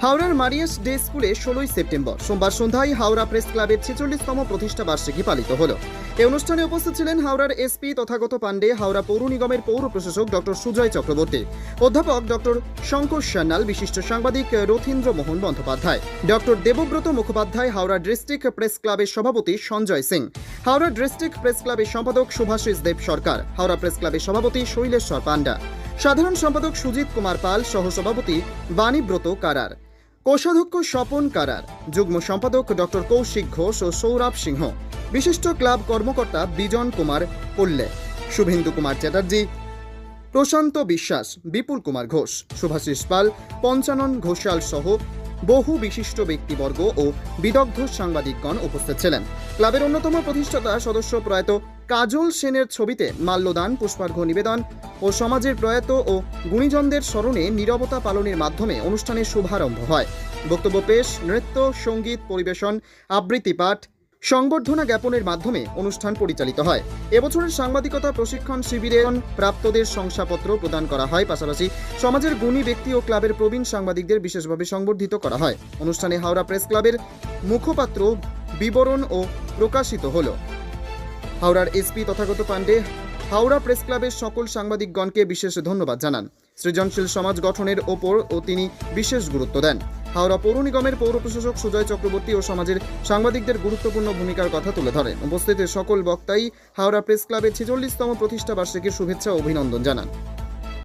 হাওড়ার Maria's day স্কুলে 16ই September সোমবার সন্ধ্যায় হাওড়া প্রেস ক্লাবের 46তম প্রতিষ্ঠা বার্ষিকী পালিত হল। এই অনুষ্ঠানে উপস্থিত ছিলেন হাওড়ার এসপি তথাগত পাণ্ডে, হাওড়া পৌর নিগমের পৌর প্রশাসক ডক্টর সুজয় চক্রবর্তী, অধ্যাপক ডক্টর শঙ্কর সান্যাল, বিশিষ্ট সাংবাদিক Rathindra Mohan Bandyopadhyay, doctor Debabrata Mukhopadhyay, Howrah district press ক্লাবের সভাপতি সঞ্জয় সিং, হাওড়া ডিস্ট্রিক্ট প্রেস ক্লাবের সম্পাদক শুভাশিস দেব সরকার, হাওড়া প্রেস ক্লাবের সভাপতি শৈলেশ্বর পান্ডা, সাধারণ সম্পাদক সুজিত কুমার পাল, সহসভাপতি বাণীব্রত কারার, কোষাধ্যক্ষ স্বপন কারার, যুগ্ম সম্পাদক ডক্টর কৌশিক ঘোষ ও সৌরভ সিংহ, বিশিষ্ট ক্লাব কর্মকর্তা বিজন কুমার পল্লে, শুভেন্দু কুমার চ্যাটার্জি, প্রশান্ত বিশ্বাস, বিপুল কুমার ঘোষ, শুভাশিস পাল, পঞ্চানন ঘোষাল সহ বহু বিশিষ্ট ব্যক্তিবর্গ ও বিদগ্ধ সাংবাদিকগণ উপস্থিত ছিলেন। ক্লাবের অন্যতম প্রতিষ্ঠাতা সদস্য প্রয়াত কাজল সেনের ছবিতে মাল্যদান, পুষ্পার্ঘ্য নিবেদন ও সমাজের প্রয়াত ও গুণীজনদের স্মরণে নীরবতা পালনের মাধ্যমে অনুষ্ঠানের শুভারম্ভ হয়। বক্তব্য পেশ, নৃত্য, সঙ্গীত পরিবেশন, আবৃত্তি পাঠ, সংবর্ধনা জ্ঞাপনের মাধ্যমে অনুষ্ঠান পরিচালিত হয়। এবছরের সাংবাদিকতা প্রশিক্ষণ শিবিরে প্রাপ্তদের শংসাপত্র প্রদান করা হয়। পাশাপাশি সমাজের গুণী ব্যক্তি ও ক্লাবের প্রবীণ সাংবাদিকদের বিশেষভাবে সংবর্ধিত করা হয়। অনুষ্ঠানে হাওড়া প্রেস ক্লাবের মুখপাত্র বিবরণ ও প্রকাশিত হল। হাওড়ার এসপি তথাগত পাণ্ডে হাওড়া প্রেস ক্লাবের সকল সাংবাদিকগণকে বিশেষ ধন্যবাদ জানান। সৃজনশীল সমাজ গঠনের ওপর তিনি বিশেষ গুরুত্ব দেন। হাওড়া পৌর নিগমের পৌর প্রশাসক সুজয় চক্রবর্তী ও সমাজের সাংবাদিকদের গুরুত্বপূর্ণ ভূমিকার কথা তুলে ধরেন। উপস্থিত সকল বক্তাই হাওড়া প্রেস ক্লাবের 46তম প্রতিষ্ঠা বার্ষিকীর শুভেচ্ছা ও অভিনন্দন জানান।